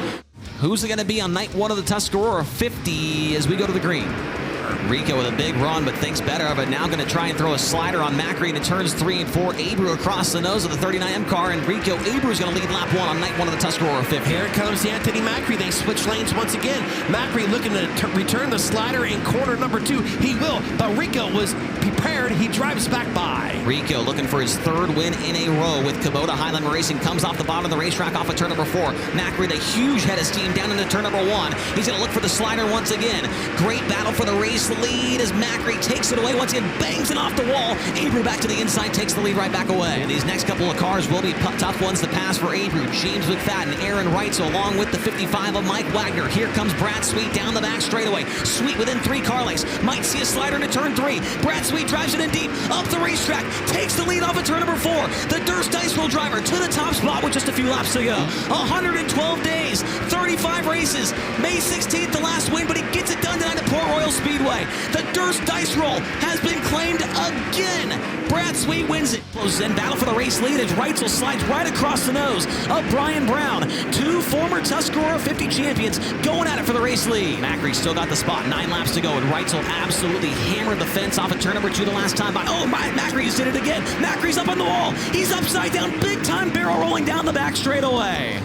Who's it going to be on night 1 of the Tuscarora 50 as we go to the green? Rico with a big run, but thinks better of it. Now going to try and throw a slider on Macri into turns 3 and 4. Abreu across the nose of the 39M car, and Rico Abreu's going to lead lap 1 on night 1 of the Tuscarora 50. Here comes Anthony Macri. They switch lanes once again. Macri looking to return the slider in corner number 2. He will, but Rico was prepared. He drives back by. Rico looking for his 3rd win in a row with Kubota High Limit Racing. Comes off the bottom of the racetrack off of turn number 4. Macri with a huge head of steam down into turn number 1. He's going to look for the slider once again. Great battle for the race lead as Macri takes it away once again, bangs it off the wall. Abreu back to the inside, takes the lead right back away. And these next couple of cars will be tough ones to pass for Abreu. James McFadden, Aaron Reitzel, along with the 55 of Mike Wagner. Here comes Brad Sweet down the back straightaway. Sweet within 3 car lengths. Might see a slider into turn 3. Brad Sweet drives it in deep, up the racetrack, takes the lead off of turn number 4. The Durst Dice Roll driver to the top spot with just a few laps to go. 112 days, 35 races. May 16th, the last win, but he gets it done tonight at Port Royal Speedway. The Durst Dice Roll has been claimed again. Brad Sweet wins it. In battle for the race lead as Reitzel slides right across the nose of Brian Brown. 2 former Tuscarora 50 champions going at it for the race lead. Macri still got the spot. 9 laps to go, and Reitzel absolutely hammered the fence off of turn number 2 the last time by. Oh, Macri did it again. Macri's up on the wall. He's upside down, big time barrel rolling down the back straightaway.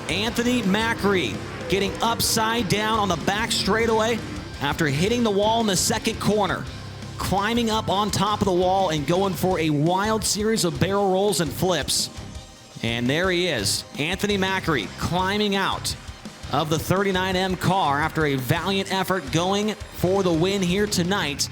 Anthony Macri getting upside down on the back straightaway after hitting the wall in the 2nd corner, climbing up on top of the wall and going for a wild series of barrel rolls and flips. And there he is, Anthony Macri, climbing out of the 39M car after a valiant effort going for the win here tonight.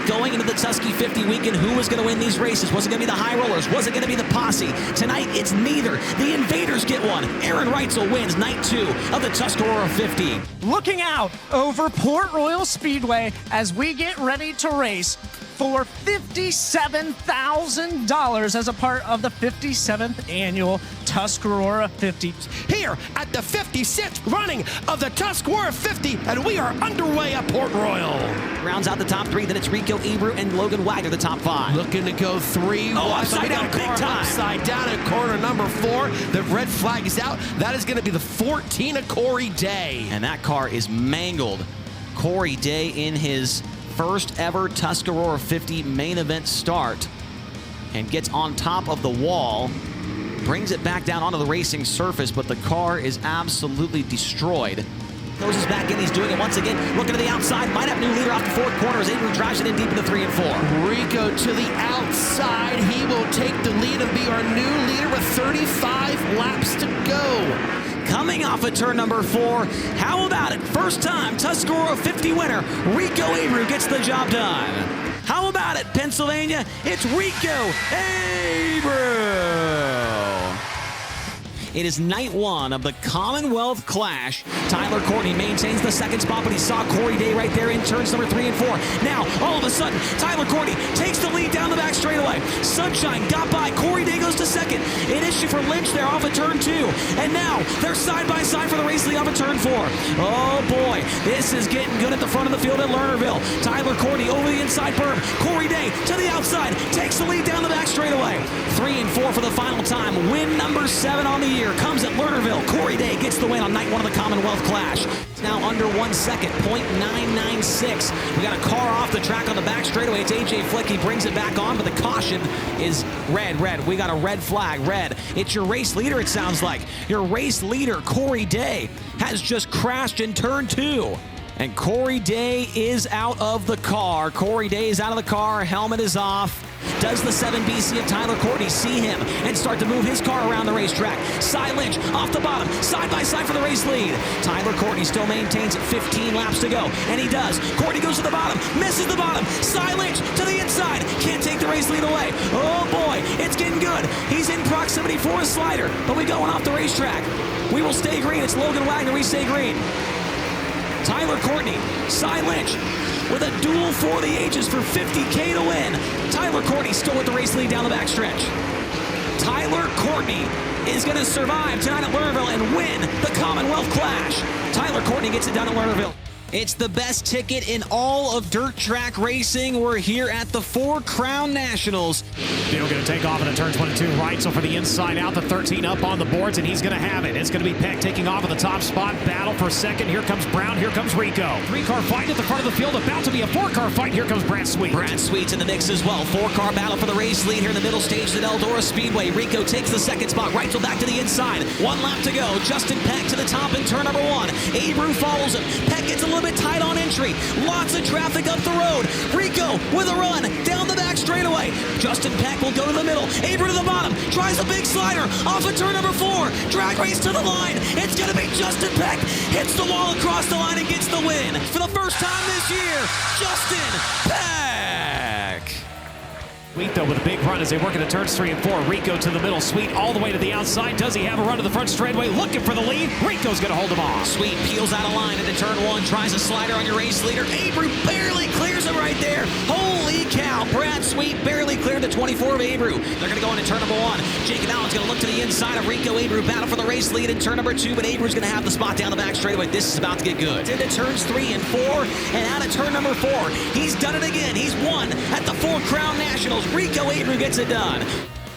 Going into the Tusky 50 weekend, who was going to win these races? Was it going to be the High Rollers? Was it going to be the Posse? Tonight, it's neither. The Invaders get one. Aaron Reitzel wins night 2 of the Tuscarora 50. Looking out over Port Royal Speedway as we get ready to race for $57,000 as a part of the 57th annual Tuscarora 50. Here at the 56th running of the Tuscarora 50, and we are underway at Port Royal. Rounds out the top 3, then it's Rico Abreu and Logan Wagner, the top 5. Looking to go 3. Upside down, big time. Upside down at corner number 4. The red flag is out. That is going to be the 14 of Corey Day. And that car is mangled. Corey Day in his first ever Tuscarora 50 main event start and gets on top of the wall, brings it back down onto the racing surface, but the car is absolutely destroyed. Closes back in, he's doing it once again, looking to the outside, might have new leader off the 4th corner as Abreu drives it in deep into 3 and 4. Rico to the outside, he will take the lead and be our new leader with 35 laps to go. Coming off of turn number 4, how about it? First time Tuscarora 50 winner, Rico Abreu gets the job done. How about it, Pennsylvania? It's Rico Abreu. It is night 1 of the Commonwealth Clash. Tyler Courtney maintains the 2nd spot, but he saw Corey Day right there in turns number 3 and 4. Now, all of a sudden, Tyler Courtney takes the lead down the back straightaway. Sunshine got by. Corey Day goes to 2nd. An issue for Lynch there off of turn 2. And now, they're side by side for the race lead off of turn 4. Oh boy, this is getting good at the front of the field at Lernerville. Tyler Courtney over the inside berm. Corey Day to the outside, takes the lead down the back straightaway. 3 and 4 for the final time. Win number 7 on the year. Here comes at Lernerville. Corey Day gets the win on night one of the Commonwealth Clash. It's now under 1 second, 0.996. We got a car off the track on the back straightaway. It's AJ Flick. He brings it back on, but the caution is red. We got a red flag, red. It's your race leader, it sounds like. Your race leader, Corey Day, has just crashed in turn 2. And Corey Day is out of the car. Corey Day is out of the car. Helmet is off. Does the 7BC of Tyler Courtney see him and start to move his car around the racetrack? Cy Lynch off the bottom, side by side for the race lead. Tyler Courtney still maintains it, 15 laps to go, and he does. Courtney goes to the bottom, misses the bottom. Cy Lynch to the inside, can't take the race lead away. Oh boy, it's getting good. He's in proximity for a slider, but we going off the racetrack. We will stay green. It's Logan Wagner. We stay green. Tyler Courtney, Cy Lynch with a duel for the ages for $50K to win. Tyler Courtney still with the race lead down the backstretch. Tyler Courtney is going to survive tonight at Lernerville and win the Commonwealth Clash. Tyler Courtney gets it done at Lernerville. It's the best ticket in all of dirt track racing. We're here at the 4 Crown Nationals. Bill going to take off into turns 1 and 2 right, so for the inside out, the 13 up on the boards, and he's going to have it. It's going to be Peck taking off at the top spot. Battle for second. Here comes Brown. Here comes Rico. 3-car fight at the front of the field. About to be a 4-car fight. Here comes Brad Sweet. Brad Sweet's in the mix as well. 4-car battle for the race lead here in the middle stage at Eldora Speedway. Rico takes the second spot. Reitzel back to the inside. 1 lap to go. Justin Peck to the top in turn number 1. Abreu follows him. Peck gets a little bit tight on entry. Lots of traffic up the road. Rico with a run down the back straightaway. Justin Peck will go to the middle. Abreu to the bottom. Tries a big slider off of turn number 4. Drag race to the line. It's going to be Justin Peck. Hits the wall across the line and gets the win. For the first time this year, Justin Peck. Sweet, though, with a big run as they work into turns 3 and 4. Rico to the middle. Sweet all the way to the outside. Does he have a run to the front straightaway? Looking for the lead. Rico's going to hold him off. Sweet peels out of line into turn 1. Tries a slider on your race leader. Abreu barely clears him right there. Holy cow. Brad Sweet barely cleared the 24 of Abreu. They're going to go into turn number 1. Jacob Allen's going to look to the inside of Rico. Abreu battle for the race lead in turn number 2, but Abreu's going to have the spot down the back straightaway. This is about to get good. Into turns 3 and 4, and out of turn number 4. He's done it again. He's won at the 4 Crown Nationals. Rico Abreu gets it done.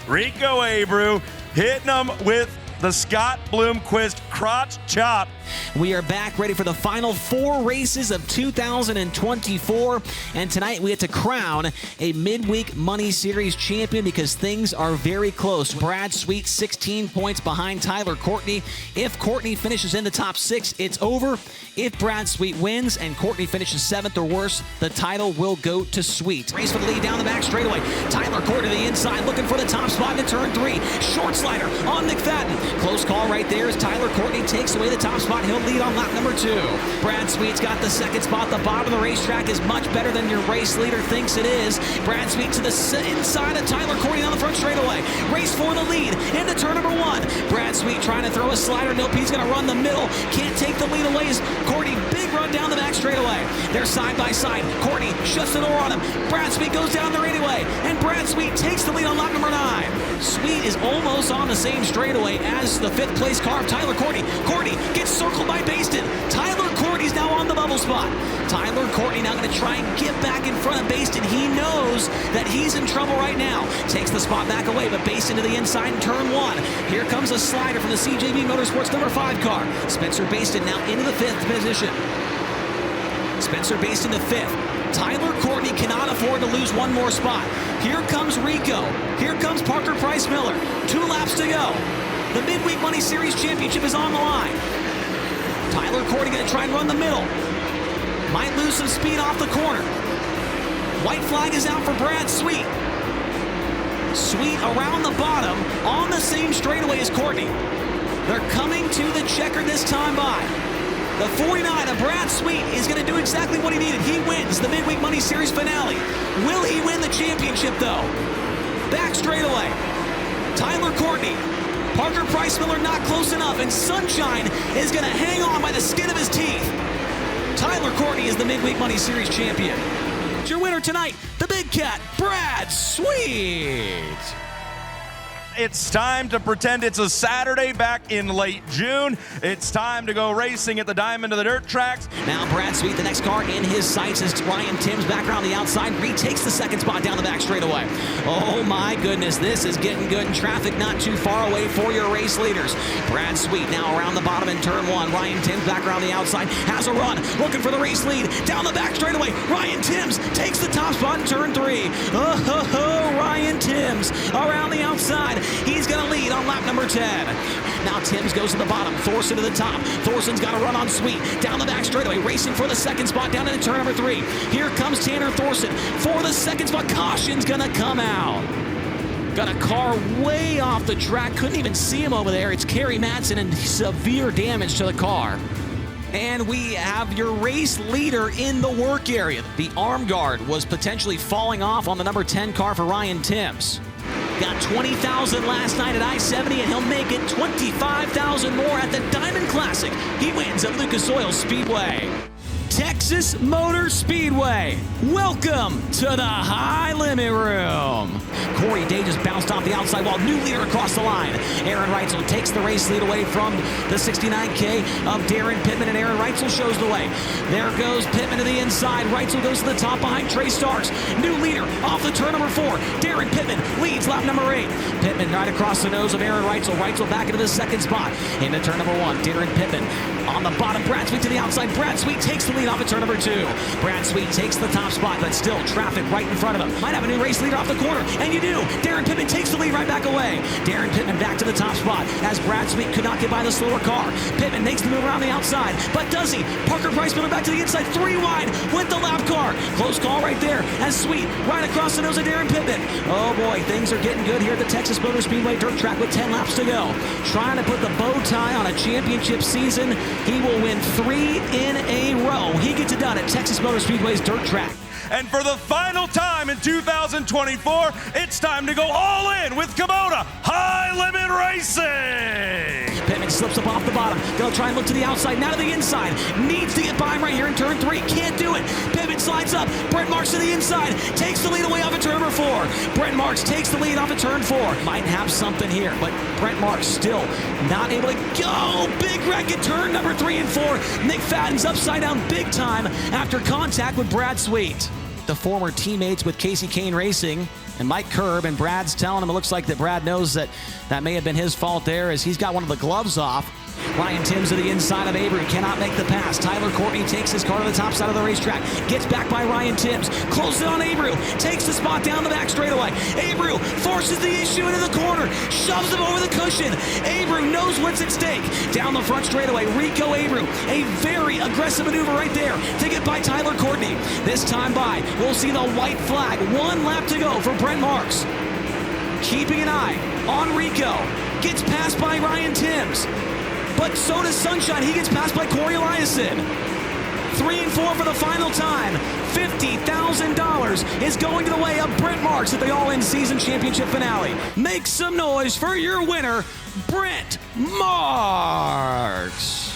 Rico Abreu hitting them with the Scott Bloomquist crotch chop. We are back ready for the final 4 races of 2024, and tonight we get to crown a midweek money series champion because things are very close. Brad Sweet 16 points behind Tyler Courtney. If Courtney finishes in the top 6, it's over. If Brad Sweet wins and Courtney finishes 7th or worse, the title will go to Sweet. Race for the lead down the back straightaway. Tyler Courtney to the inside looking for the top spot into turn 3. Short slider on McFadden. Close call right there as Tyler Courtney takes away the top spot. He'll lead on lap number 2. Brad Sweet's got the second spot. The bottom of the racetrack is much better than your race leader thinks it is. Brad Sweet to the inside of Tyler Courtney down the front straightaway. Race for the lead into turn number 1. Brad Sweet trying to throw a slider. Nope, he's going to run the middle. Can't take the lead away as Courtney, big run down the back straightaway. They're side by side. Courtney shuts the door on him. Brad Sweet goes down there anyway, and Brad Sweet takes the lead on lap number 9. Sweet is almost on the same straightaway as the 5th place car of Tyler Courtney. Courtney gets circled by Baston. Tyler Courtney's now on the bubble spot. Tyler Courtney now going to try and get back in front of Baston. He knows that he's in trouble right now. Takes the spot back away, but Baston to the inside in turn 1. Here comes a slider from the CJB Motorsports number 5 car. Spencer Baston now into the 5th position. Spencer Baston the 5th. Tyler Courtney cannot afford to lose one more spot. Here comes Rico. Here comes Parker Price Miller. 2 laps to go. The Midweek Money Series Championship is on the line. Tyler Courtney going to try and run the middle. Might lose some speed off the corner. White flag is out for Brad Sweet. Sweet around the bottom on the same straightaway as Courtney. They're coming to the checker this time by. The 49 of Brad Sweet is going to do exactly what he needed. He wins the Midweek Money Series finale. Will he win the championship, though? Back straightaway. Tyler Courtney. Parker Price Miller not close enough, and Sunshine is going to hang on by the skin of his teeth. Tyler Courtney is the Midweek Money Series champion. It's your winner tonight, the Big Cat, Brad Sweet. it's time to pretend it's a Saturday back in late June. It's time to go racing at the Diamond of the Dirt tracks. Now Brad Sweet, the next car in his sights, as Ryan Timms back around the outside retakes the second spot down the back straightaway. Oh my goodness, this is getting good, and traffic not too far away for your race leaders. Brad Sweet now around the bottom in turn one. Ryan Timms back around the outside, has a run, looking for the race lead down the back straightaway. Ryan Timms takes the top spot in turn three. Oh, Ryan Timms around the outside. He's going to lead on lap number 10. Now Timms goes to the bottom, Thorson to the top. Thorson's got a run on Sweet down the back straightaway, racing for the second spot down into turn number 3. Here comes Tanner Thorson for the second spot. Caution's going to come out. Got a car way off the track. Couldn't even see him over there. It's Kerry Madsen, and severe damage to the car. And we have your race leader in the work area. The arm guard was potentially falling off on the number 10 car for Ryan Timms. Got 20,000 last night at I-70, and he'll make it 25,000 more at the Diamond Classic. He wins at Lucas Oil Speedway. Texas Motor Speedway, welcome to the High Limit Room. Corey Day just bounced off the outside wall, new leader across the line. Aaron Reitzel takes the race lead away from the 69K of Darren Pittman, and Aaron Reitzel shows the way. There goes Pittman to the inside. Reitzel goes to the top behind Trey Starks. New leader off the turn number 4. Darren Pittman leads lap number 8. Pittman right across the nose of Aaron Reitzel. Reitzel back into the second spot. Into turn number 1, Darren Pittman on the bottom. Brad Sweet to the outside. Brad Sweet takes the lead off at turn number 2. Brad Sweet takes the top spot, but still traffic right in front of him. Might have a new race leader off the corner, and you do. Darren Pittman takes the lead right back away. Darren Pittman back to the top spot as Brad Sweet could not get by the slower car. Pittman makes the move around the outside, but does he? Parker Price Miller back to the inside, 3 wide with the lap car. Close call right there as Sweet right across the nose of Darren Pittman. Oh boy, things are getting good here at the Texas Motor Speedway dirt track with 10 laps to go. Trying to put the bow tie on a championship season. He will win 3 in a row. He gets it done at Texas Motor Speedway's dirt track. And for the final time in 2024, it's time to go all in with Kubota High Limit Racing. Pittman slips up off the bottom. Gonna try and look to the outside, now to the inside. Needs to get by him right here in turn 3. Can't do it. Pittman slides up. Brent Marks to the inside. Takes the lead away off of turn number 4. Brent Marks takes the lead off of turn 4. Might have something here, but Brent Marks still not able to go. Big wreck at turn number 3 and 4. McFadden's upside down big time after contact with Brad Sweet. The former teammates with Casey Kane Racing and Mike Curb, and Brad's telling him it looks like that Brad knows that may have been his fault there as he's got one of the gloves off. Ryan Timms to the inside of Avery, cannot make the pass. Tyler Courtney takes his car to the top side of the racetrack, gets back by Ryan Timms, closes it on Avery, takes the spot down the back straightaway. Avery forces the issue into the corner, shoves him over the cushion. Avery knows what's at stake. Down the front straightaway, Rico Avery, a very aggressive maneuver right there to get by Tyler Courtney. This time by, we'll see the white flag. 1 lap to go for Brent Marks. Keeping an eye on Rico, gets passed by Ryan Timms. But so does Sunshine. He gets passed by Corey Eliason. 3 and 4 for the final time. $50,000 is going to the way of Brent Marks at the All-In Season Championship finale. Make some noise for your winner, Brent Marks.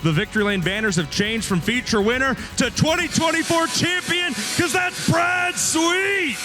The Victory Lane banners have changed from feature winner to 2024 champion, because that's Brad Sweet.